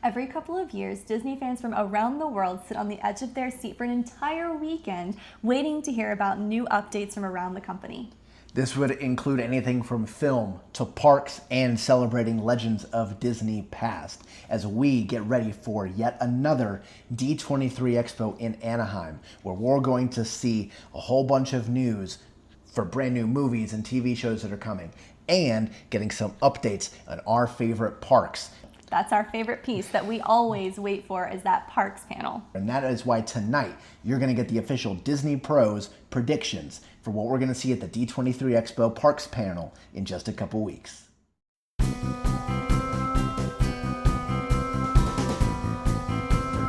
Every couple of years, Disney fans from around the world sit on the edge of their seat for an entire weekend waiting to hear about new updates from around the company. This would include anything from film to parks and celebrating legends of Disney past as we get ready for yet another D23 Expo in Anaheim, where we're going to see a whole bunch of news for brand new movies and TV shows that are coming and getting some updates on our favorite parks. That's our favorite piece that we always wait for, is that parks panel. And that is why tonight you're going to get the official Disney Pros predictions for what we're going to see at the D23 Expo Parks panel in just a couple weeks. For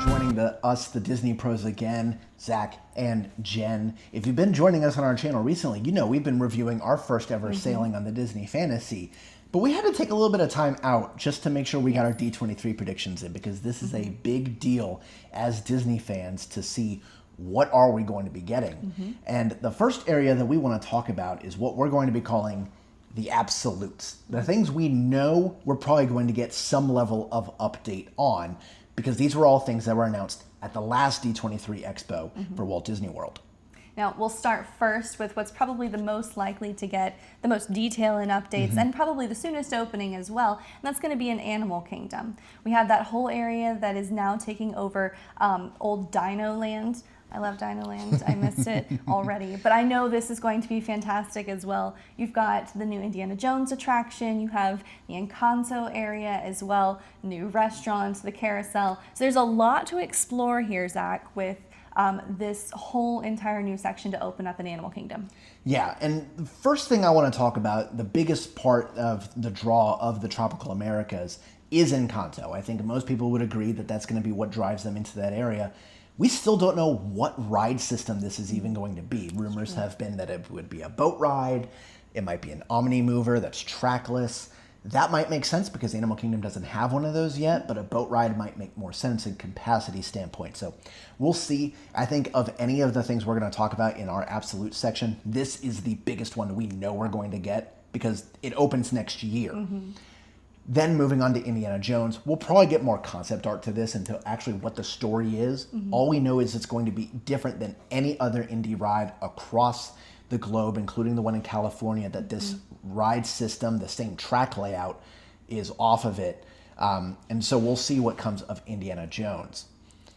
joining us, the Disney Pros again, Zach and Jen. If you've been joining us on our channel recently, you know we've been reviewing our first ever sailing on the Disney Fantasy. But we had to take a little bit of time out just to make sure we got our D23 predictions in, because this is a big deal as Disney fans to see what are we going to be getting. And the first area that we want to talk about is what we're going to be calling the absolutes. The things we know we're probably going to get some level of update on, because these were all things that were announced at the last D23 Expo for Walt Disney World. Now, we'll start first with what's probably the most likely to get the most detail and updates, and probably the soonest opening as well, and that's going to be in Animal Kingdom. We have that whole area that is now taking over old Dino Land. I love Dino Land. I missed it already, but I know this is going to be fantastic as well. You've got the new Indiana Jones attraction, you have the Encanto area as well, new restaurants, the carousel. So there's a lot to explore here, Zach, with this whole entire new section to open up in Animal Kingdom. Yeah, and the first thing I want to talk about, the biggest part of the draw of the Tropical Americas is Encanto. I think most people would agree that that's going to be what drives them into that area. We still don't know what ride system this is even going to be. Rumors have been that it would be a boat ride, it might be an Omni Mover that's trackless. That might make sense because Animal Kingdom doesn't have one of those yet, but a boat ride might make more sense in capacity standpoint. So we'll see. I think of any of the things we're going to talk about in our absolute section, this is the biggest one we know we're going to get because it opens next year. Then moving on to Indiana Jones, we'll probably get more concept art to this into actually what the story is. All we know is it's going to be different than any other Indy ride across the globe, including the one in California, that this ride system, the same track layout, is off of it. And so we'll see what comes of Indiana Jones.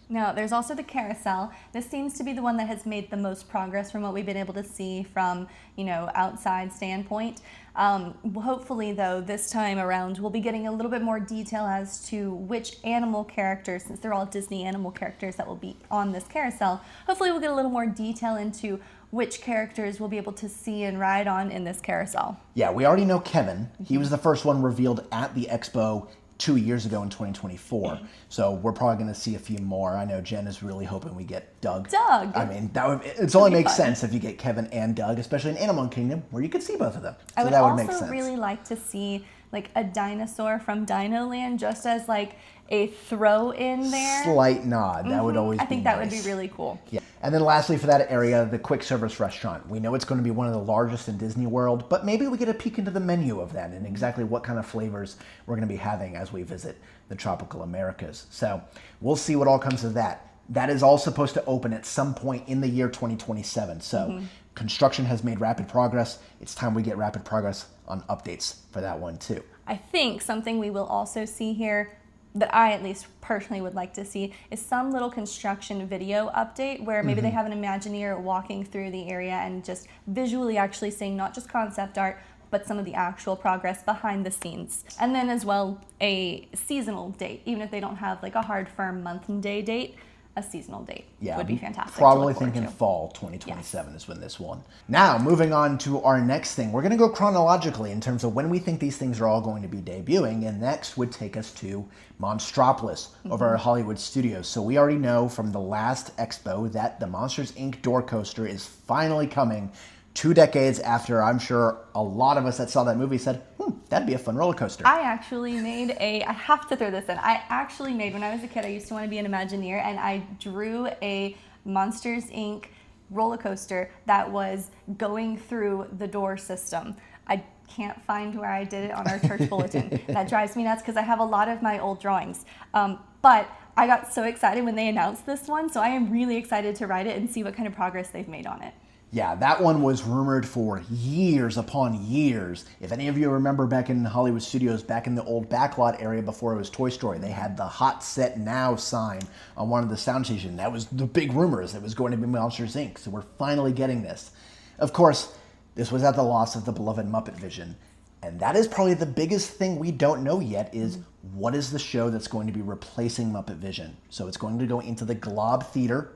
Now, there's also the carousel. This seems to be the one that has made the most progress from what we've been able to see from, outside standpoint. Hopefully, though, this time around, we'll be getting a little bit more detail as to which animal characters, since they're all Disney animal characters that will be on this carousel. Hopefully, we'll get a little more detail into which characters we'll be able to see and ride on in this carousel. Yeah, we already know Kevin. He was the first one revealed at the Expo 2 years ago in 2024. So we're probably going to see a few more. I know Jen is really hoping we get Doug. Doug! I mean, it only makes sense if you get Kevin and Doug, especially in Animal Kingdom, where you could see both of them. So that would make sense. I would also really like to see like a dinosaur from Dino Land, just as like a throw in there. Slight nod. That would always be I think that would be really cool. Yeah. And then lastly for that area, the quick service restaurant. We know it's going to be one of the largest in Disney World, but maybe we get a peek into the menu of that and exactly what kind of flavors we're going to be having as we visit the Tropical Americas. So we'll see what all comes of that. That is all supposed to open at some point in the year 2027. So construction has made rapid progress. It's time we get rapid progress on updates for that one too. I think something we will also see here that I at least personally would like to see is some little construction video update where maybe they have an Imagineer walking through the area and just visually actually seeing not just concept art, but some of the actual progress behind the scenes. And then as well, a seasonal date, even if they don't have like a hard firm month and day date, a seasonal date would be fantastic. Probably thinking fall 2027 is when this one. Now, moving on to our next thing. We're going to go chronologically in terms of when we think these things are all going to be debuting, and next would take us to Monstropolis over at Hollywood Studios. So we already know from the last expo that the Monsters, Inc. door coaster is finally coming 2 decades after I'm sure a lot of us that saw that movie said, that'd be a fun roller coaster. I actually made I have to throw this in. I actually made, when I was a kid, I used to want to be an Imagineer, and I drew a Monsters, Inc. roller coaster that was going through the door system. I can't find where I did it on our church bulletin. That drives me nuts because I have a lot of my old drawings. But I got so excited when they announced this one, so I am really excited to ride it and see what kind of progress they've made on it. Yeah, that one was rumored for years upon years. If any of you remember back in Hollywood Studios, back in the old backlot area before it was Toy Story, they had the Hot Set Now sign on one of the sound stations. That was the big rumors. It was going to be Monsters, Inc. So we're finally getting this. Of course, this was at the loss of the beloved Muppet Vision. And that is probably the biggest thing we don't know yet is what is the show that's going to be replacing Muppet Vision. So it's going to go into the Globe Theater,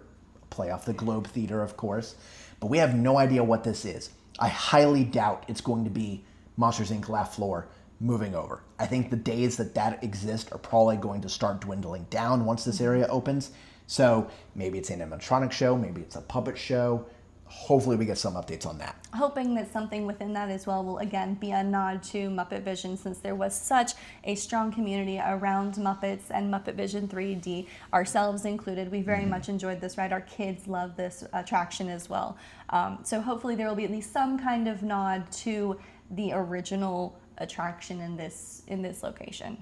play off the Globe Theater, of course. But we have no idea what this is. I highly doubt it's going to be Monsters, Inc. Laugh Floor moving over. I think the days that exist are probably going to start dwindling down once this area opens. So maybe it's an animatronic show, maybe it's a puppet show. Hopefully we get some updates on that. Hoping that something within that as well will again be a nod to Muppet Vision, since there was such a strong community around Muppets and Muppet Vision 3D, ourselves included. We very much enjoyed this ride. Our kids love this attraction as well. So hopefully there will be at least some kind of nod to the original attraction in this location.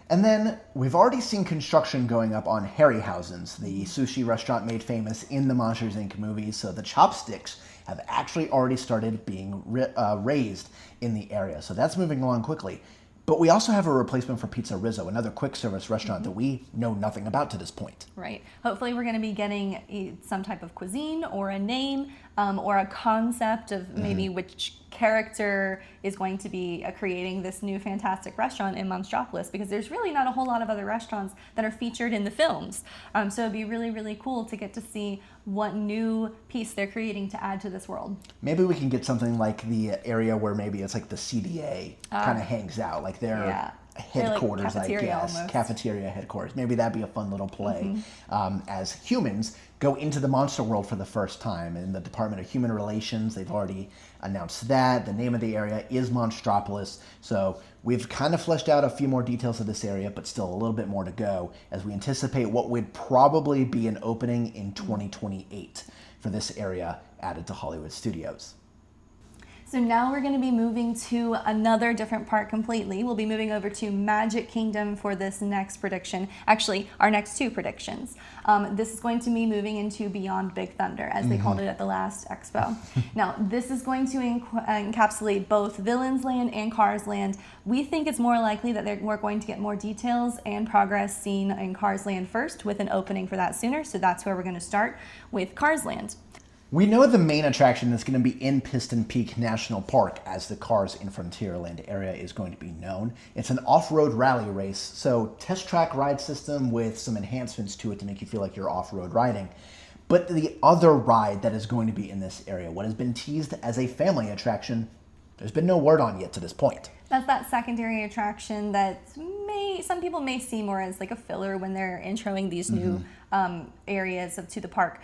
And then we've already seen construction going up on Harryhausen's, the sushi restaurant made famous in the Monsters, Inc. movies. So the chopsticks have actually already started being raised in the area. So that's moving along quickly. But we also have a replacement for Pizza Rizzo, another quick service restaurant that we know nothing about to this point. Right. Hopefully we're going to be getting some type of cuisine or a name or a concept of maybe which character is going to be creating this new fantastic restaurant in Monstropolis, because there's really not a whole lot of other restaurants that are featured in the films. So it'd be really, really cool to get to see what new piece they're creating to add to this world. Maybe we can get something like the area where maybe it's like the CDA kind of hangs out, like their headquarters, like I guess. almost. Cafeteria headquarters. Maybe that'd be a fun little play as humans go into the monster world for the first time. In the Department of Human Relations, they've already announced that. The name of the area is Monstropolis. So we've kind of fleshed out a few more details of this area, but still a little bit more to go as we anticipate what would probably be an opening in 2028 for this area added to Hollywood Studios. So now we're going to be moving to another different park completely. We'll be moving over to Magic Kingdom for this next prediction. Actually, our next two predictions. This is going to be moving into Beyond Big Thunder, as they called it at the last expo. Now, this is going to encapsulate both Villains Land and Cars Land. We think it's more likely that we're going to get more details and progress seen in Cars Land first, with an opening for that sooner. So that's where we're going to start with Cars Land. We know the main attraction is going to be in Piston Peak National Park, as the Cars in Frontierland area is going to be known. It's an off-road rally race, so test track ride system with some enhancements to it to make you feel like you're off-road riding. But the other ride that is going to be in this area, what has been teased as a family attraction, there's been no word on yet to this point. That's that secondary attraction that some people may see more as like a filler when they're introing these new areas to the park.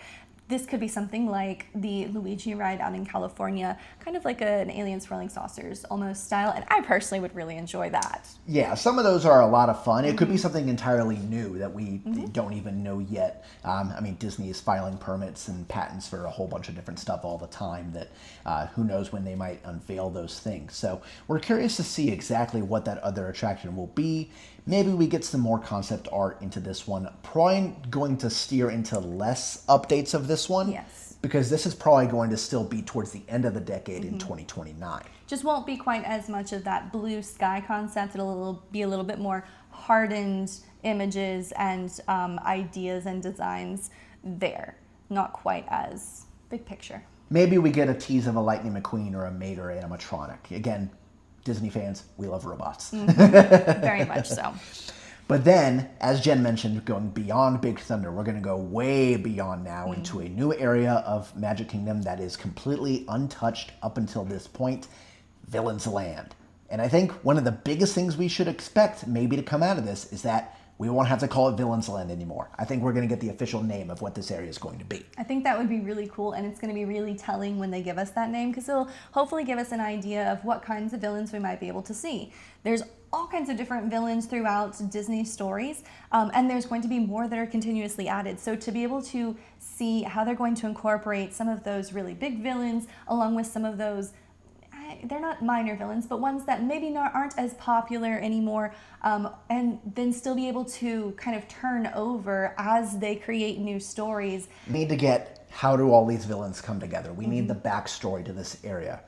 This could be something like the Luigi ride out in California, kind of like an Alien Swirling Saucers almost style, and I personally would really enjoy that. Yeah, some of those are a lot of fun. It could be something entirely new that we don't even know yet. I mean, Disney is filing permits and patents for a whole bunch of different stuff all the time that who knows when they might unveil those things. So we're curious to see exactly what that other attraction will be. Maybe we get some more concept art into this one. Probably going to steer into less updates of this one. Yes. Because this is probably going to still be towards the end of the decade in 2029. Just won't be quite as much of that blue sky concept. It'll be a little bit more hardened images and ideas and designs there. Not quite as big picture. Maybe we get a tease of a Lightning McQueen or a Mater animatronic. Again, Disney fans, we love robots. Very much so. But then, as Jen mentioned, going beyond Big Thunder, we're going to go way beyond now into a new area of Magic Kingdom that is completely untouched up until this point, Villains Land. And I think one of the biggest things we should expect maybe to come out of this is that we won't have to call it Villains Land anymore. I think we're going to get the official name of what this area is going to be. I think that would be really cool, and it's going to be really telling when they give us that name, because it'll hopefully give us an idea of what kinds of villains we might be able to see. There's all kinds of different villains throughout Disney stories, and there's going to be more that are continuously added. So to be able to see how they're going to incorporate some of those really big villains along with some of those they're not minor villains, but ones that maybe aren't as popular anymore, and then still be able to kind of turn over as they create new stories. We need to get, how do all these villains come together? We need the backstory to this area.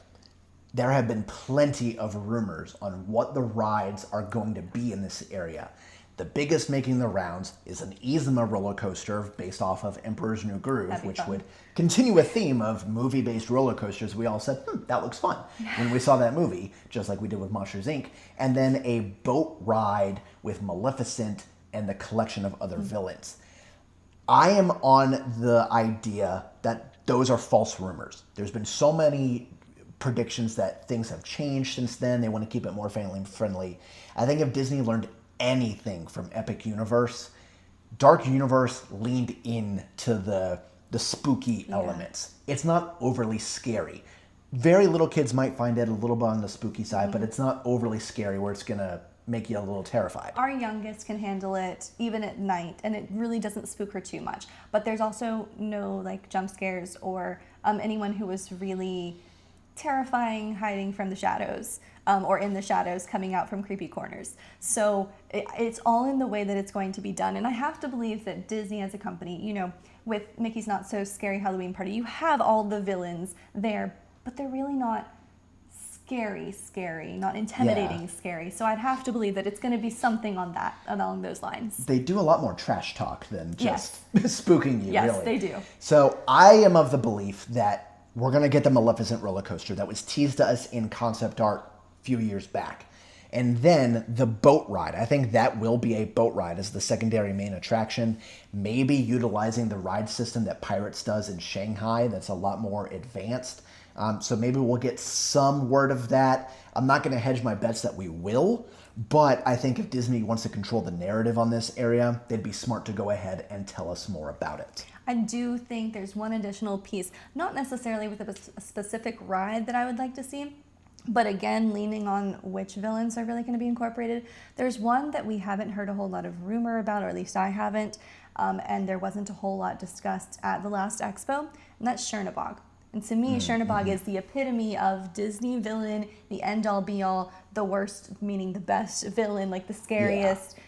There have been plenty of rumors on what the rides are going to be in this area. The biggest making the rounds is an Izuma roller coaster based off of Emperor's New Groove, which would continue a theme of movie-based roller coasters. We all said, that looks fun when we saw that movie, just like we did with Monsters, Inc. And then a boat ride with Maleficent and the collection of other villains. I am on the idea that those are false rumors. There's been so many predictions that things have changed since then. They want to keep it more family friendly. I think if Disney learned anything from Epic Universe, Dark Universe leaned into the spooky elements. It's not overly scary. Very little kids might find it a little bit on the spooky side, but it's not overly scary where it's gonna make you a little terrified. Our youngest can handle it even at night, and it really doesn't spook her too much. But there's also no like jump scares or anyone who was really terrifying hiding from the shadows, or in the shadows coming out from creepy corners. So it's all in the way that it's going to be done. And I have to believe that Disney as a company, you know, with Mickey's Not So Scary Halloween Party, you have all the villains there, but they're really not scary, not intimidating scary. So I'd have to believe that it's going to be something along those lines. They do a lot more trash talk than just spooking you, yes, really. They do. So I am of the belief that we're going to get the Maleficent roller coaster that was teased to us in concept art a few years back. And then the boat ride. I think that will be a boat ride as the secondary main attraction. Maybe utilizing the ride system that Pirates does in Shanghai that's a lot more advanced. So maybe we'll get some word of that. I'm not going to hedge my bets that we will, but I think if Disney wants to control the narrative on this area, they'd be smart to go ahead and tell us more about it. I do think there's one additional piece, not necessarily with a specific ride that I would like to see, but again, leaning on which villains are really going to be incorporated. There's one that we haven't heard a whole lot of rumor about, or at least I haven't, and there wasn't a whole lot discussed at the last expo, and that's Chernabog. And to me, Chernabog is the epitome of Disney villain, the end-all, be-all, the worst, meaning the best villain, like the scariest. Yeah.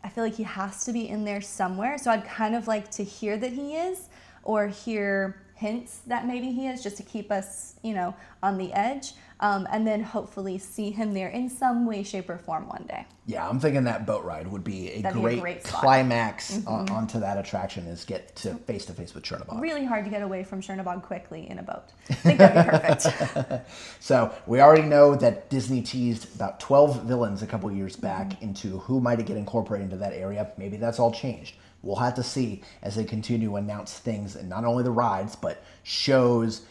I feel like he has to be in there somewhere. So I'd kind of like to hear that he is, or hear hints that maybe he is, just to keep us, you know, on the edge. And then hopefully see him there in some way, shape, or form one day. Yeah, I'm thinking that boat ride would be a great climax onto that attraction, is get to face-to-face with Chernabog. Really hard to get away from Chernabog quickly in a boat. I think that'd be perfect. So we already know that Disney teased about 12 villains a couple years back into who might get incorporated into that area. Maybe that's all changed. We'll have to see as they continue to announce things, and not only the rides, but shows,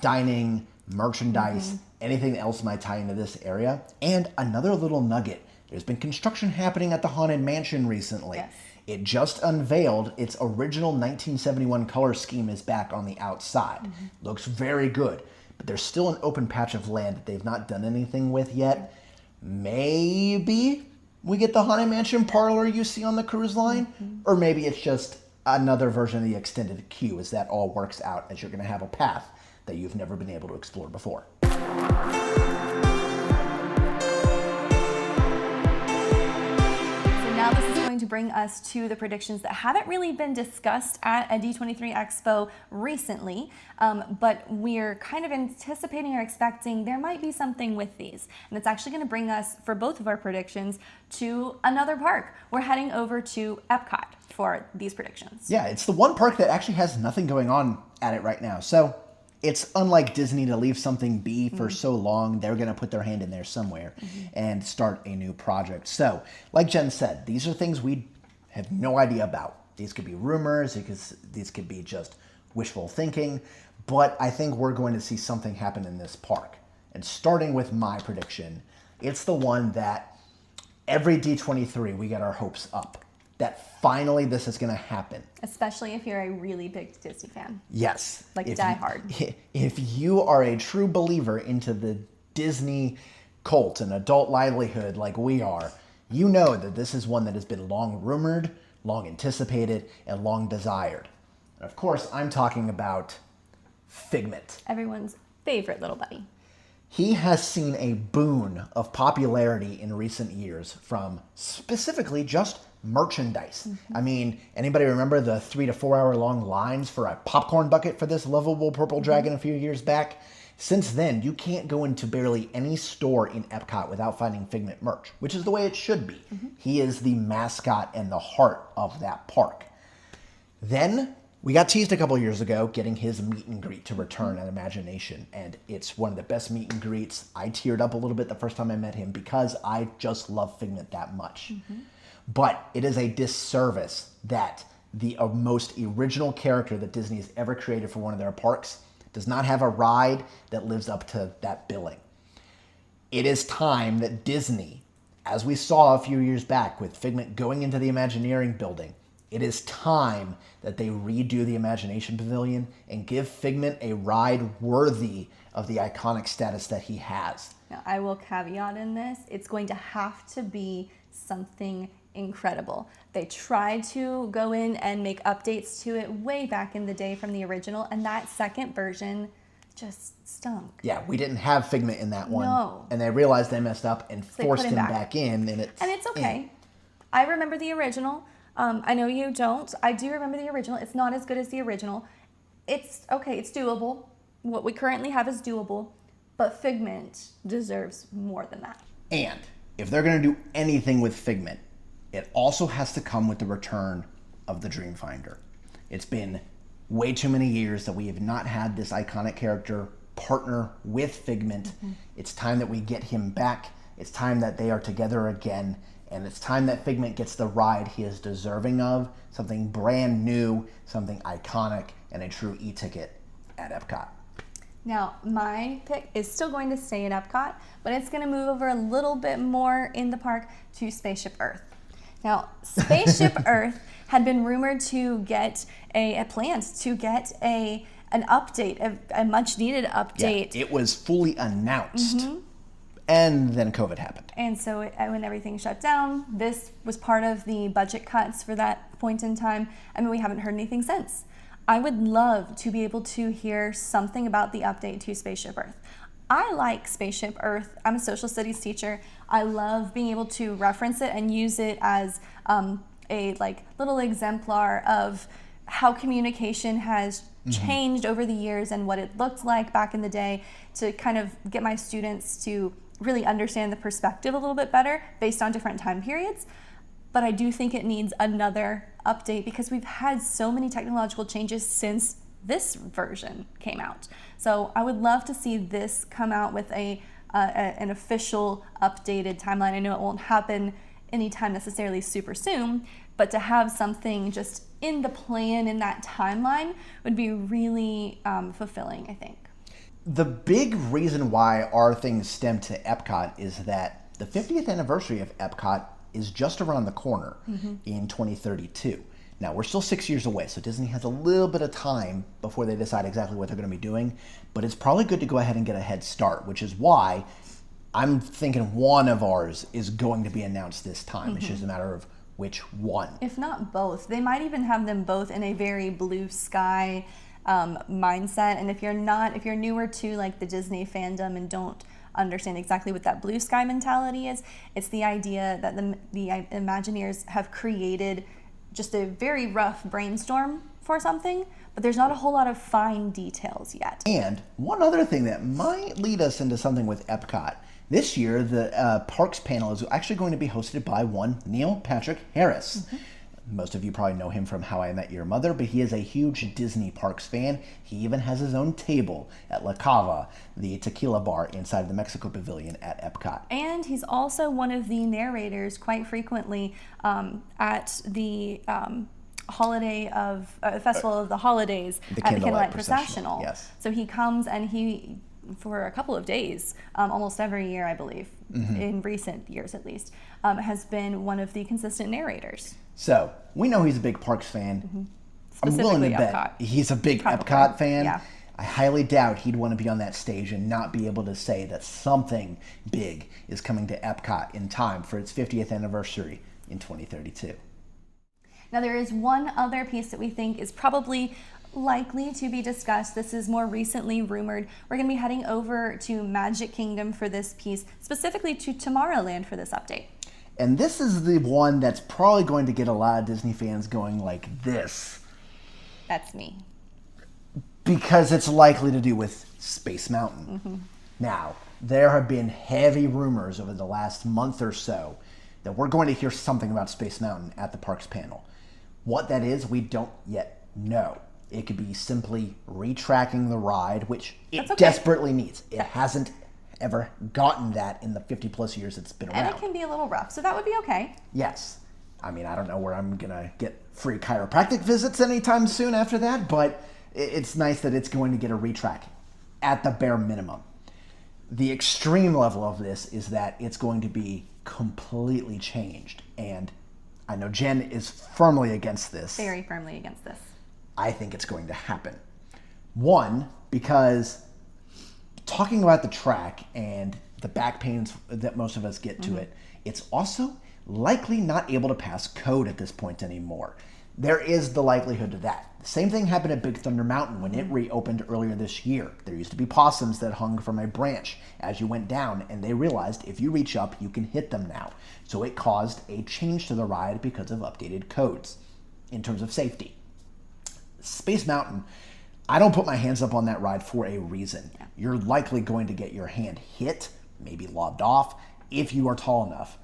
dining, merchandise, anything else might tie into this area. And another little nugget, there's been construction happening at the Haunted Mansion recently. Yes. It just unveiled its original 1971 color scheme is back on the outside. Looks very good, but there's still an open patch of land that they've not done anything with yet. Maybe we get the Haunted Mansion parlor you see on the cruise line, or maybe it's just another version of the extended queue as that all works out, as you're going to have a path that you've never been able to explore before. Now this is going to bring us to the predictions that haven't really been discussed at a D23 Expo recently, but we're kind of anticipating or expecting there might be something with these. And it's actually going to bring us, for both of our predictions, to another park. We're heading over to EPCOT for these predictions. Yeah, it's the one park that actually has nothing going on at it right now. So it's unlike Disney to leave something be for so long. They're going to put their hand in there somewhere and start a new project. So, like Jen said, these are things we have no idea about. These could be rumors, because these could be just wishful thinking, but I think we're going to see something happen in this park. And starting with my prediction, it's the one that every D23 we get our hopes up, that finally this is going to happen. Especially if you're a really big Disney fan. Yes. Like die hard. If you are a true believer into the Disney cult and adult livelihood like we are, you know that this is one that has been long rumored, long anticipated, and long desired. And of course, I'm talking about Figment. Everyone's favorite little buddy. He has seen a boon of popularity in recent years from specifically just merchandise. I mean, anybody remember the 3 to 4 hour long lines for a popcorn bucket for this lovable purple dragon a few years back? Since then, you can't go into barely any store in Epcot without finding Figment merch, which is the way it should be. He is the mascot and the heart of that park. Then we got teased a couple years ago getting his meet and greet to return at Imagination, and it's one of the best meet and greets. I teared up a little bit the first time I met him because I just love Figment that much. But it is a disservice that the most original character that Disney has ever created for one of their parks does not have a ride that lives up to that billing. It is time that Disney, as we saw a few years back with Figment going into the Imagineering building, it is time that they redo the Imagination Pavilion and give Figment a ride worthy of the iconic status that he has. Now, I will caveat in this, it's going to have to be something incredible. They tried to go in and make updates to it way back in the day from the original, and that second version just stunk. Yeah, we didn't have Figment in that one. No. And they realized they messed up and So forced him back in, and it's okay. I remember the original. I know you don't. I do remember the original. It's not as good as the original. It's okay. It's doable. What we currently have is doable, but Figment deserves more than that. And if they're going to do anything with Figment, it also has to come with the return of the Dreamfinder. It's been way too many years that we have not had this iconic character partner with Figment. It's time that we get him back. It's time that they are together again. And it's time that Figment gets the ride he is deserving of, something brand new, something iconic, and a true e-ticket at Epcot. Now, my pick is still going to stay at Epcot, but it's going to move over a little bit more in the park to Spaceship Earth. Now, Spaceship Earth had been rumored to get an update, a much needed update. Yeah, it was fully announced. And then COVID happened. And so when everything shut down, this was part of the budget cuts for that point in time. I mean, we haven't heard anything since. I would love to be able to hear something about the update to Spaceship Earth. I like Spaceship Earth. I'm a social studies teacher. I love being able to reference it and use it as a little exemplar of how communication has changed over the years and what it looked like back in the day, to kind of get my students to really understand the perspective a little bit better based on different time periods. But I do think it needs another update because we've had so many technological changes since this version came out. So I would love to see this come out with an official updated timeline. I know it won't happen anytime necessarily super soon, but to have something just in the plan in that timeline would be really fulfilling, I think. The big reason why our things stem to Epcot is that the 50th anniversary of Epcot is just around the corner in 2032. Now, we're still 6 years away, so Disney has a little bit of time before they decide exactly what they're going to be doing, but it's probably good to go ahead and get a head start, which is why I'm thinking one of ours is going to be announced this time. It's just a matter of which one. If not both. They might even have them both in a very blue sky mindset. And if you're newer to like the Disney fandom and don't understand exactly what that blue sky mentality is, it's the idea that the Imagineers have created just a very rough brainstorm for something, but there's not a whole lot of fine details yet. And one other thing that might lead us into something with Epcot. This year, the Parks panel is actually going to be hosted by one Neil Patrick Harris. Most of you probably know him from How I Met Your Mother, but he is a huge Disney Parks fan. He even has his own table at La Cava, the tequila bar inside the Mexico Pavilion at Epcot. And he's also one of the narrators quite frequently at the Festival of the Holidays at the Candlelight Processional. Yes. So he comes and he, for a couple of days, almost every year, I believe, in recent years at least, has been one of the consistent narrators. So we know he's a big Parks fan. I'm willing to bet he's a big Epcot fan. Yeah. I highly doubt he'd want to be on that stage and not be able to say that something big is coming to Epcot in time for its 50th anniversary in 2032. Now there is one other piece that we think is probably likely to be discussed. This is more recently rumored. We're going to be heading over to Magic Kingdom for this piece, specifically to Tomorrowland for this update. And this is the one that's probably going to get a lot of Disney fans going like this. That's me. Because it's likely to do with Space Mountain. Now, there have been heavy rumors over the last month or so that we're going to hear something about Space Mountain at the Parks panel. What that is, we don't yet know. It could be simply retracking the ride, which it desperately needs. It hasn't ever gotten that in the 50 plus years it's been around. And it can be a little rough, so that would be okay. Yes. I mean, I don't know where I'm going to get free chiropractic visits anytime soon after that, but it's nice that it's going to get a retracking at the bare minimum. The extreme level of this is that it's going to be completely changed. And I know Jen is firmly against this. Very firmly against this. I think it's going to happen. One, because talking about the track and the back pains that most of us get to it, it's also likely not able to pass code at this point anymore. There is the likelihood of that. The same thing happened at Big Thunder Mountain when it reopened earlier this year. There used to be possums that hung from a branch as you went down, and they realized if you reach up, you can hit them now. So it caused a change to the ride because of updated codes in terms of safety. Space Mountain, I don't put my hands up on that ride for a reason. Yeah. You're likely going to get your hand hit, maybe lobbed off, if you are tall enough.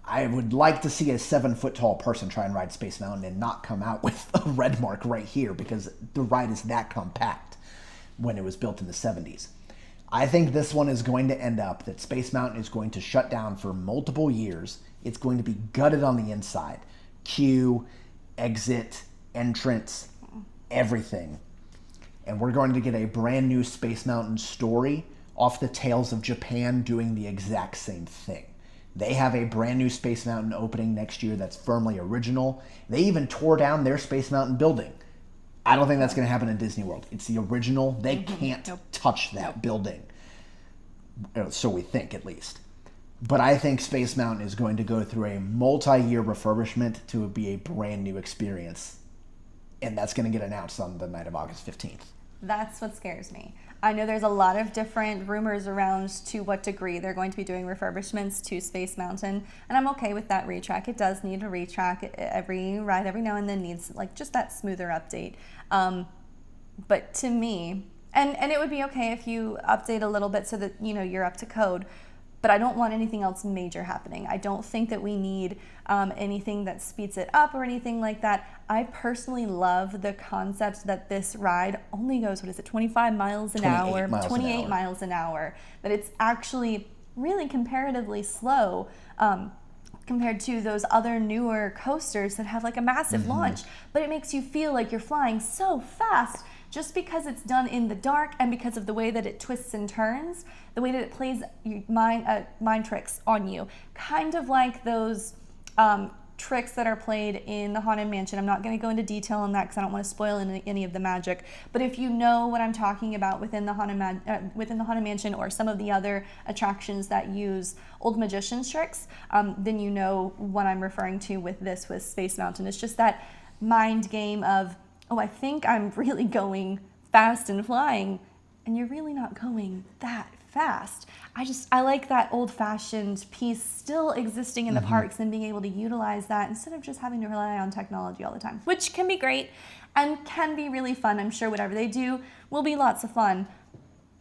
I would like to see a 7-foot tall person try and ride Space Mountain and not come out with a red mark right here because the ride is that compact when it was built in the 70s. I think this one is going to end up that Space Mountain is going to shut down for multiple years. It's going to be gutted on the inside. Queue, exit, entrance, everything. And we're going to get a brand new Space Mountain story off the tails of Japan doing the exact same thing. They have a brand new Space Mountain opening next year that's firmly original. They even tore down their Space Mountain building. I don't think that's going to happen in Disney World. It's the original. They can't touch that building. So we think, at least. But I think Space Mountain is going to go through a multi-year refurbishment to be a brand new experience. And that's going to get announced on the night of August 15th. That's what scares me. I know there's a lot of different rumors around to what degree they're going to be doing refurbishments to Space Mountain, and I'm okay with that retrack. It does need a retrack. Every ride every now and then needs like just that smoother update. But to me, and it would be okay if you update a little bit so that you're up to code. But I don't want anything else major happening. I don't think that we need anything that speeds it up or anything like that. I personally love the concept that this ride only goes, 25 miles an hour, 28 miles an hour, that it's actually really comparatively slow compared to those other newer coasters that have like a massive launch, but it makes you feel like you're flying so fast just because it's done in the dark and because of the way that it twists and turns, the way that it plays mind tricks on you. Kind of like those tricks that are played in the Haunted Mansion. I'm not going to go into detail on that because I don't want to spoil any of the magic. But if you know what I'm talking about within the Haunted Mansion or some of the other attractions that use old magician's tricks, then you know what I'm referring to with Space Mountain. It's just that mind game of, oh, I think I'm really going fast and flying, and you're really not going that fast. I like that old-fashioned piece still existing in the parks and being able to utilize that instead of just having to rely on technology all the time, which can be great and can be really fun. I'm sure whatever they do will be lots of fun,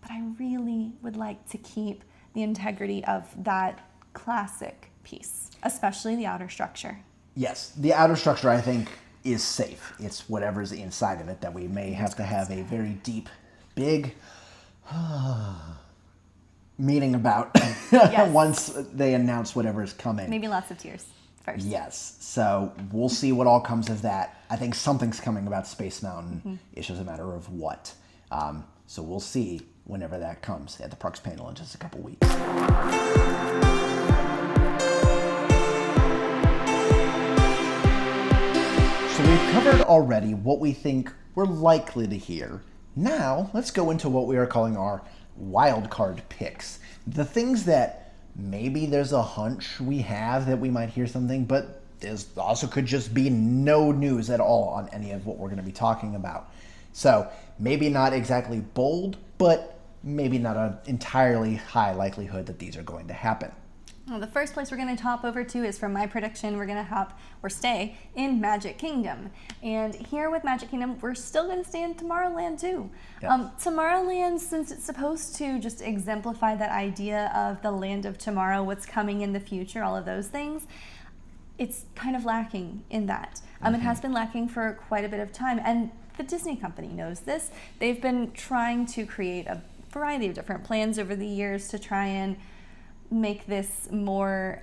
but I really would like to keep the integrity of that classic piece, especially the outer structure. Yes, the outer structure, I think, is safe. It's whatever's inside of it that we may have to have a very deep, big meeting about once they announce whatever is coming. Maybe lots of tears first. Yes. So we'll see what all comes of that. I think something's coming about Space Mountain. It's just a matter of what. So we'll see whenever that comes at the Parks panel in just a couple weeks. So we've covered already what we think we're likely to hear. Now, let's go into what we are calling our wildcard picks. The things that maybe there's a hunch we have that we might hear something, but there's also could just be no news at all on any of what we're going to be talking about. So maybe not exactly bold, but maybe not an entirely high likelihood that these are going to happen. Well, the first place we're going to hop over to is, from my prediction, we're going to hop or stay in Magic Kingdom. And here with Magic Kingdom, we're still going to stay in Tomorrowland too. Yes. Tomorrowland, since it's supposed to just exemplify that idea of the land of tomorrow, what's coming in the future, all of those things, it's kind of lacking in that. It has been lacking for quite a bit of time. And the Disney company knows this. They've been trying to create a variety of different plans over the years to try and make this more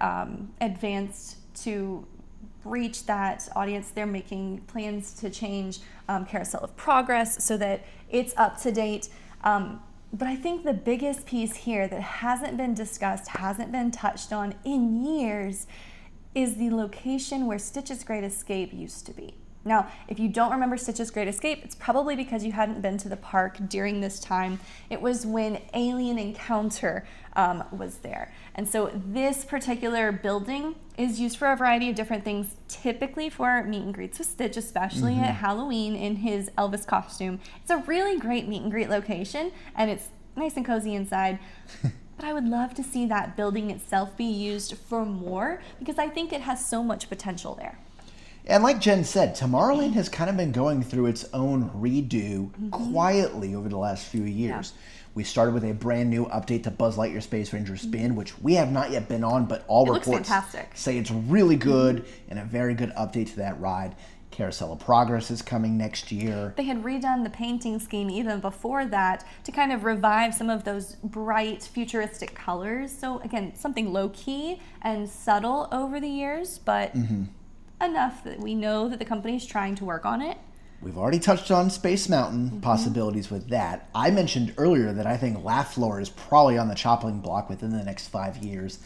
advanced to reach that audience. They're making plans to change Carousel of Progress so that it's up to date. But I think the biggest piece here that hasn't been discussed, hasn't been touched on in years, is the location where Stitch's Great Escape used to be. Now, if you don't remember Stitch's Great Escape, it's probably because you hadn't been to the park during this time. It was when Alien Encounter was there. And so this particular building is used for a variety of different things, typically for meet and greets with Stitch, especially at Halloween in his Elvis costume. It's a really great meet and greet location, and it's nice and cozy inside. But I would love to see that building itself be used for more, because I think it has so much potential there. And like Jen said, Tomorrowland has kind of been going through its own redo quietly over the last few years. Yeah. We started with a brand new update to Buzz Lightyear Space Ranger Spin, which we have not yet been on, but all reports say it's really good and a very good update to that ride. Carousel of Progress is coming next year. They had redone the painting scheme even before that to kind of revive some of those bright futuristic colors. So again, something low-key and subtle over the years, but enough that we know that the company is trying to work on it. We've already touched on Space Mountain possibilities with that. I mentioned earlier that I think Laugh Floor is probably on the chopping block within the next 5 years.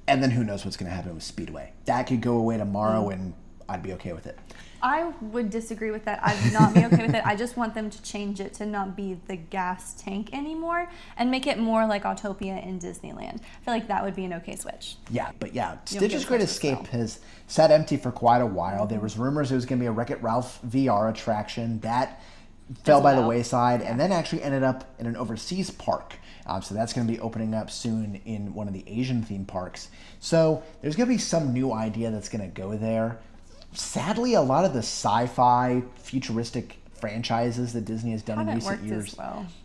And then who knows what's going to happen with Speedway. That could go away tomorrow and I'd be okay with it. I would disagree with that. I'd not be okay with it. I just want them to change it to not be the gas tank anymore and make it more like Autopia in Disneyland. I feel like that would be an okay switch. Yeah, but yeah, Stitch's Great Escape has sat empty for quite a while. There was rumors it was going to be a Wreck-It Ralph VR attraction. That fell by the wayside and then actually ended up in an overseas park. So that's going to be opening up soon in one of the Asian theme parks. So there's going to be some new idea that's going to go there. Sadly, a lot of the sci-fi futuristic franchises that Disney has done in recent years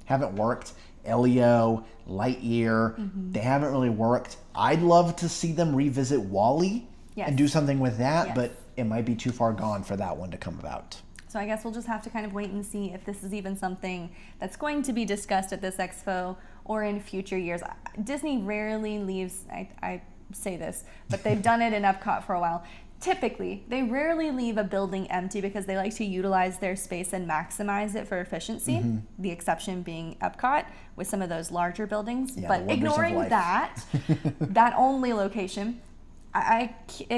haven't worked. Elio, Lightyear, they haven't really worked. I'd love to see them revisit WALL-E and do something with that, but it might be too far gone for that one to come about. So I guess we'll just have to kind of wait and see if this is even something that's going to be discussed at this expo or in future years. Disney rarely leaves, I say this, but they've done it in EPCOT for a while. Typically, they rarely leave a building empty because they like to utilize their space and maximize it for efficiency, the exception being EPCOT with some of those larger buildings. Yeah, but ignoring that, that only location, I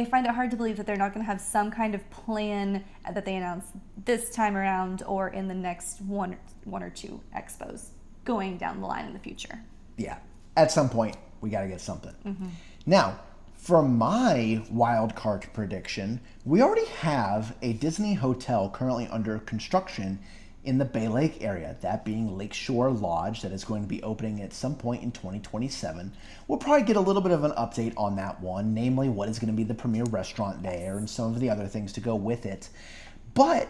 find it hard to believe that they're not going to have some kind of plan that they announce this time around or in the next one or two expos going down the line in the future. Yeah, at some point, we got to get something. Now, for my wild card prediction, we already have a Disney hotel currently under construction in the Bay Lake area, that being Lakeshore Lodge, that is going to be opening at some point in 2027. We'll probably get a little bit of an update on that one, namely what is going to be the premier restaurant there and some of the other things to go with it. But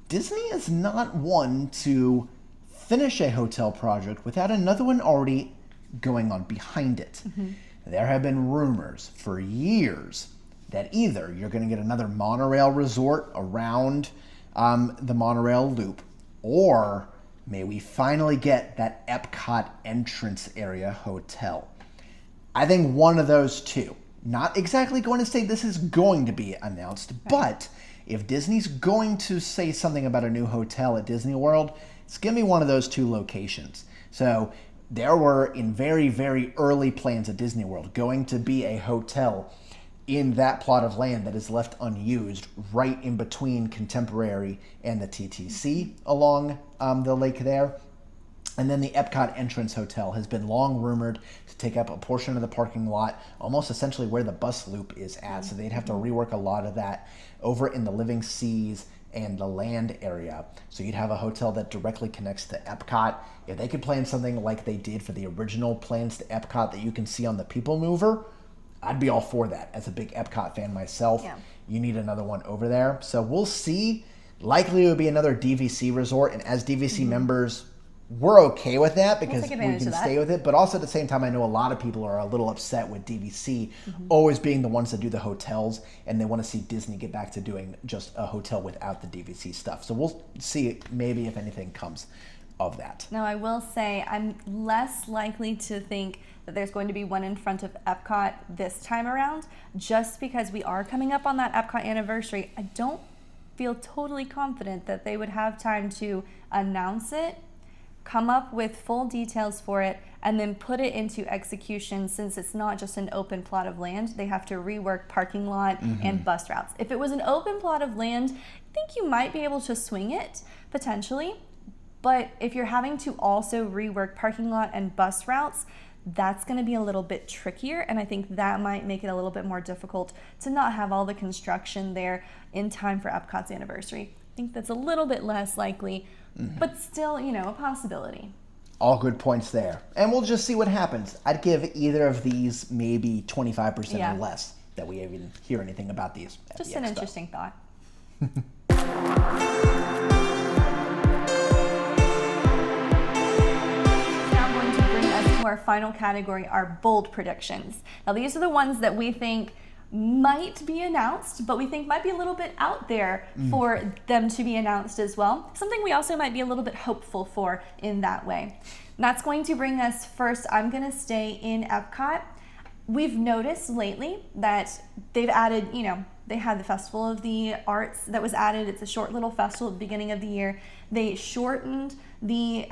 Disney is not one to finish a hotel project without another one already going on behind it. There have been rumors for years that either you're going to get another monorail resort around the monorail loop, or may we finally get that EPCOT entrance area hotel. I think one of those two. Not exactly going to say this is going to be announced, but if Disney's going to say something about a new hotel at Disney World, it's going to be one of those two locations. So there were, in very, very early plans at Disney World, going to be a hotel in that plot of land that is left unused right in between Contemporary and the TTC along the lake there. And then the EPCOT entrance hotel has been long rumored to take up a portion of the parking lot, almost essentially where the bus loop is at. So they'd have to rework a lot of that over in the Living Seas and the land area. So you'd have a hotel that directly connects to EPCOT. If they could plan something like they did for the original plans to EPCOT that you can see on the People Mover, I'd be all for that. As a big EPCOT fan myself, Yeah. you need another one over there. So we'll see. Likely it would be another DVC resort, and as DVC members, we're okay with that because take we advantage can of that. stay with it. But also at the same time, I know a lot of people are a little upset with DVC always being the ones that do the hotels, and they want to see Disney get back to doing just a hotel without the DVC stuff. So we'll see maybe if anything comes of that. Now, I will say I'm less likely to think that there's going to be one in front of EPCOT this time around, just because we are coming up on that EPCOT anniversary. I don't feel totally confident that they would have time to announce it, come up with full details for it, and then put it into execution. Since it's not just an open plot of land, they have to rework parking lot and bus routes. If it was an open plot of land, I think you might be able to swing it, potentially. But if you're having to also rework parking lot and bus routes, that's going to be a little bit trickier, and I think that might make it a little bit more difficult to not have all the construction there in time for EPCOT's anniversary. I think that's a little bit less likely, but still, a possibility. All good points there. And we'll just see what happens. I'd give either of these maybe 25% Yeah. or less that we even hear anything about these at Just the an expo. interesting thought. Now going to bring us to our final category, our bold predictions. Now these are the ones that we think might be announced, but we think might be a little bit out there for them to be announced as well. Something we also might be a little bit hopeful for in that way. And that's going to bring us first, I'm going to stay in EPCOT. We've noticed lately that they've added, they had the Festival of the Arts that was added. It's a short little festival at the beginning of the year. They shortened the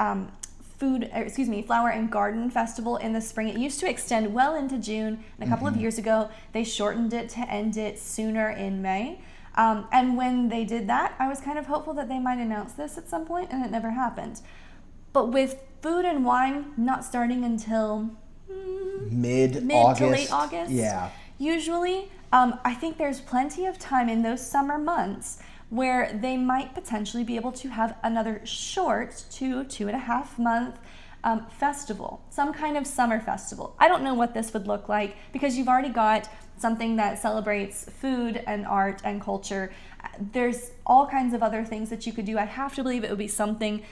Flower and Garden Festival in the spring. It used to extend well into June, and a couple of years ago, they shortened it to end it sooner in May. And when they did that, I was kind of hopeful that they might announce this at some point, and it never happened. But with Food and Wine not starting until Mid-August. to late August, Yeah. usually, I think there's plenty of time in those summer months where they might potentially be able to have another short 2.5 month festival, some kind of summer festival. I don't know what this would look like because you've already got something that celebrates food and art and culture. There's all kinds of other things that you could do. I have to believe it would be something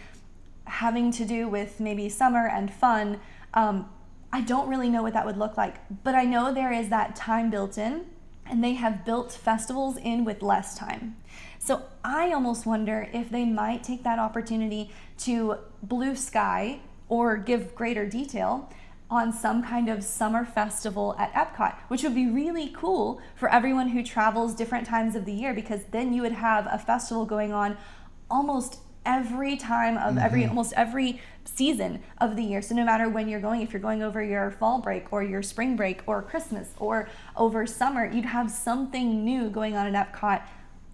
having to do with maybe summer and fun. I don't really know what that would look like, but I know there is that time built in, and they have built festivals in with less time. So I almost wonder if they might take that opportunity to blue sky or give greater detail on some kind of summer festival at EPCOT, which would be really cool for everyone who travels different times of the year, because then you would have a festival going on almost every time of almost every season of the year. So no matter when you're going, if you're going over your fall break or your spring break or Christmas or over summer, you'd have something new going on at EPCOT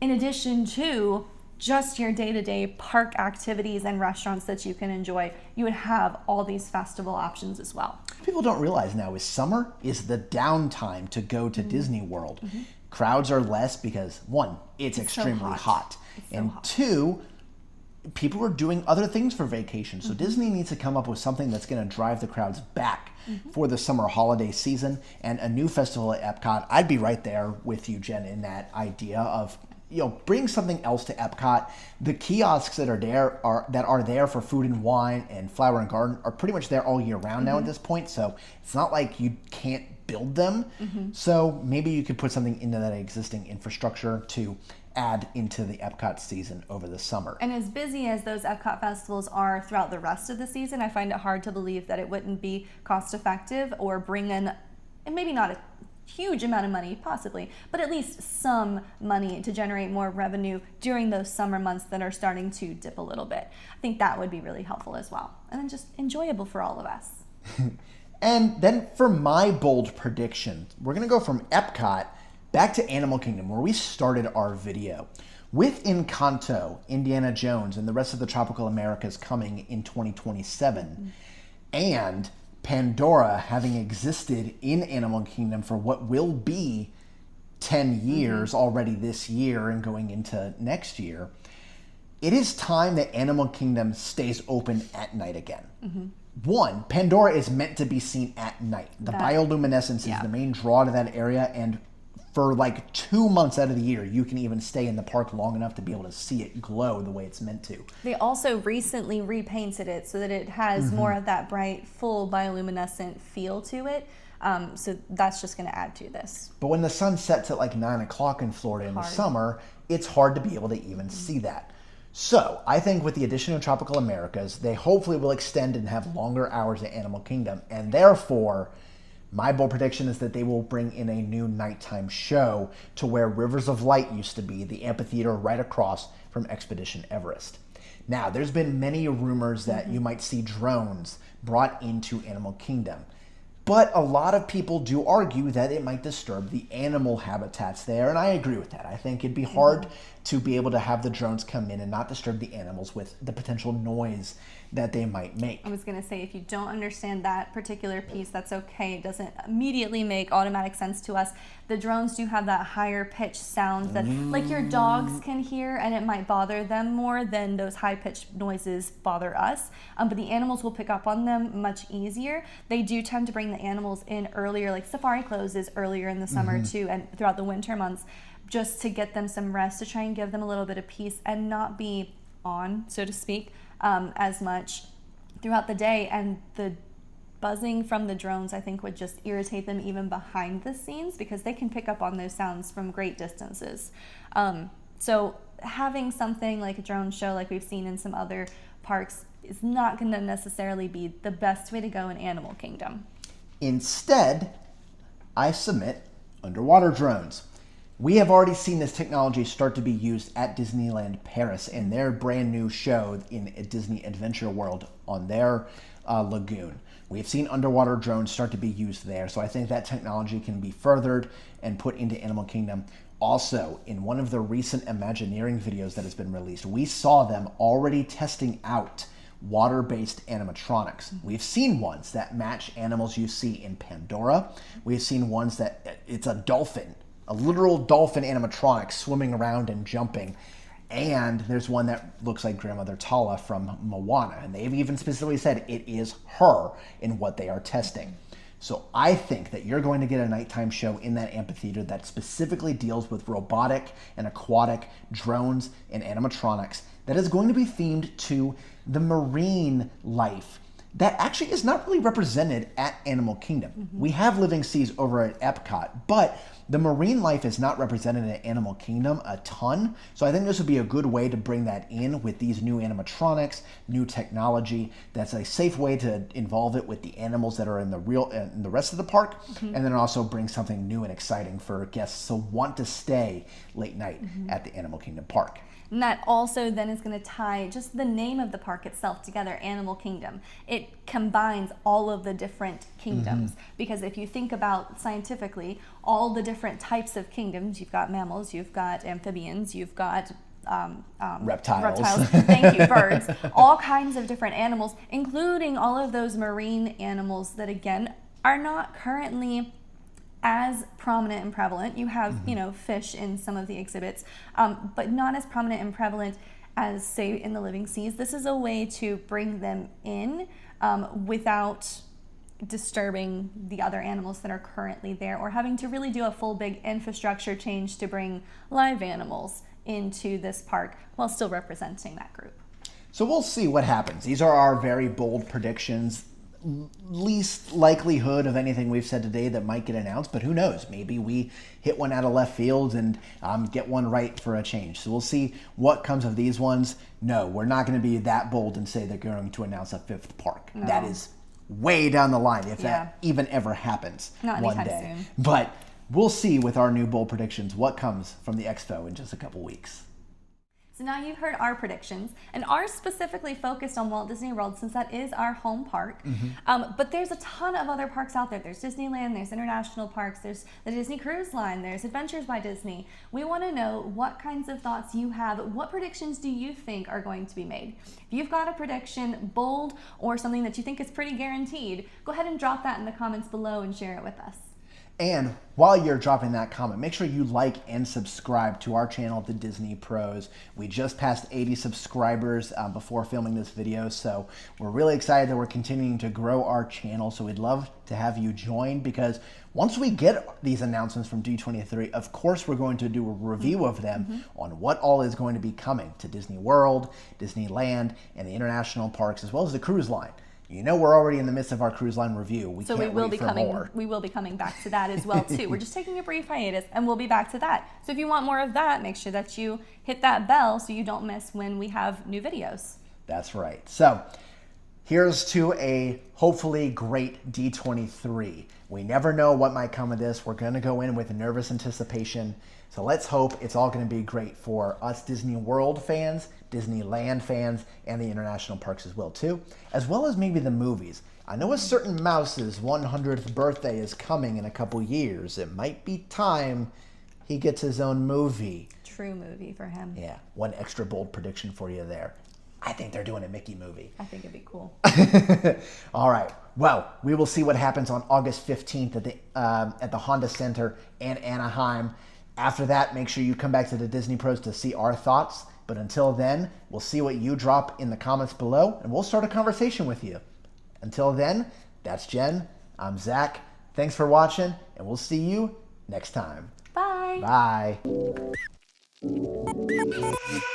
in addition to just your day-to-day park activities and restaurants that you can enjoy. You would have all these festival options as well. People don't realize now is summer is the downtime to go to Disney World. Crowds are less because, one, it's extremely so hot. And two, people are doing other things for vacation. So Disney needs to come up with something that's going to drive the crowds back for the summer holiday season. And a new festival at EPCOT, I'd be right there with you, Jen, in that idea of bring something else to EPCOT. The kiosks that are there for Food and Wine and Flower and Garden are pretty much there all year round now at this point. So it's not like you can't build them. So maybe you could put something into that existing infrastructure to add into the EPCOT season over the summer. And as busy as those EPCOT festivals are throughout the rest of the season, I find it hard to believe that it wouldn't be cost effective or bring in, and maybe not a huge amount of money, possibly, but at least some money to generate more revenue during those summer months that are starting to dip a little bit. I think that would be really helpful as well. And then just enjoyable for all of us. And then for my bold prediction, we're going to go from EPCOT back to Animal Kingdom, where we started our video. With Encanto, Indiana Jones, and the rest of the Tropical Americas coming in 2027, and Pandora having existed in Animal Kingdom for what will be 10 years already this year and going into next year, it is time that Animal Kingdom stays open at night again. One, Pandora is meant to be seen at night. The bioluminescence is the main draw to that area, and for like 2 months out of the year, you can even stay in the park long enough to be able to see it glow the way it's meant to. They also recently repainted it so that it has more of that bright, full bioluminescent feel to it. So that's just going to add to this. But when the sun sets at like 9 o'clock in Florida in the summer, it's hard to be able to even see that. So I think with the addition of Tropical Americas, they hopefully will extend and have longer hours at Animal Kingdom. And therefore, my bold prediction is that they will bring in a new nighttime show to where Rivers of Light used to be, the amphitheater right across from Expedition Everest. Now, there's been many rumors that you might see drones brought into Animal Kingdom. But a lot of people do argue that it might disturb the animal habitats there, and I agree with that. I think it'd be hard to be able to have the drones come in and not disturb the animals with the potential noise that they might make. I was going to say, if you don't understand that particular piece, that's okay. It doesn't immediately make automatic sense to us. The drones do have that higher pitched sound that like your dogs can hear, and it might bother them more than those high pitched noises bother us. But the animals will pick up on them much easier. They do tend to bring the animals in earlier, like safari closes earlier in the summer too, and throughout the winter months, just to get them some rest, to try and give them a little bit of peace and not be on, so to speak, as much throughout the day. And the buzzing from the drones, I think, would just irritate them even behind the scenes, because they can pick up on those sounds from great distances. So having something like a drone show like we've seen in some other parks is not going to necessarily be the best way to go in Animal Kingdom. Instead, I submit underwater drones. We have already seen this technology start to be used at Disneyland Paris in their brand new show in Disney Adventure World on their lagoon. We've seen underwater drones start to be used there, so I think that technology can be furthered and put into Animal Kingdom. Also, in one of the recent Imagineering videos that has been released, we saw them already testing out water-based animatronics. We've seen ones that match animals you see in Pandora. We've seen ones that it's a dolphin, a literal dolphin animatronic swimming around and jumping. And there's one that looks like Grandmother Tala from Moana, and they've even specifically said it is her in what they are testing. So I think that you're going to get a nighttime show in that amphitheater that specifically deals with robotic and aquatic drones and animatronics that is going to be themed to the marine life that actually is not really represented at Animal Kingdom. We have living seas over at EPCOT, but the marine life is not represented at Animal Kingdom a ton. So I think this would be a good way to bring that in with these new animatronics, new technology. That's a safe way to involve it with the animals that are in the rest of the park, and then also bring something new and exciting for guests who want to stay late night at the Animal Kingdom park. And that also then is going to tie just the name of the park itself together, Animal Kingdom. It combines all of the different kingdoms, because if you think about scientifically all the different types of kingdoms, you've got mammals, you've got amphibians, you've got reptiles. Thank you, birds, all kinds of different animals, including all of those marine animals that again are not currently as prominent and prevalent. You have, you know, fish in some of the exhibits, but not as prominent and prevalent as, say, in the living seas. This is a way to bring them in without disturbing the other animals that are currently there, or having to really do a full big infrastructure change to bring live animals into this park while still representing that group. So we'll see what happens. These are our very bold predictions. Least likelihood of anything we've said today that might get announced, but who knows? Maybe we hit one out of left field and get one right for a change. So we'll see what comes of these ones. No, we're not going to be that bold and say they're going to announce a fifth park. No. That is way down the line, if that even ever happens one day. Soon. But we'll see with our new bold predictions what comes from the expo in just a couple weeks. So now you've heard our predictions, and ours specifically focused on Walt Disney World since that is our home park. But there's a ton of other parks out there. There's Disneyland, there's international parks, there's the Disney Cruise Line, there's Adventures by Disney. We want to know what kinds of thoughts you have. What predictions do you think are going to be made? If you've got a prediction, bold, or something that you think is pretty guaranteed, go ahead and drop that in the comments below and share it with us. And while you're dropping that comment, make sure you like and subscribe to our channel, The Disney Pros. We just passed 80 subscribers before filming this video, so we're really excited that we're continuing to grow our channel. So we'd love to have you join, because once we get these announcements from D23, of course we're going to do a review of them on what all is going to be coming to Disney World, Disneyland, and the international parks, as well as the cruise line. You know, we're already in the midst of our cruise line review. So we will be coming back to that as well too. We're just taking a brief hiatus, and we'll be back to that. So if you want more of that, make sure that you hit that bell so you don't miss when we have new videos. That's right. So here's to a hopefully great D23. We never know what might come of this. We're going to go in with nervous anticipation. So let's hope it's all going to be great for us Disney World fans, Disneyland fans, and the international parks as well as maybe the movies. I know a certain mouse's 100th birthday is coming in a couple years. It might be time he gets his own movie. True movie for him. Yeah, one extra bold prediction for you there. I think they're doing a Mickey movie. I think it'd be cool. All right. Well, we will see what happens on August 15th at the Honda Center in Anaheim. After that, make sure you come back to the Disney Pros to see our thoughts. But until then, we'll see what you drop in the comments below, and we'll start a conversation with you. Until then, that's Jen. I'm Zach. Thanks for watching, and we'll see you next time. Bye. Bye.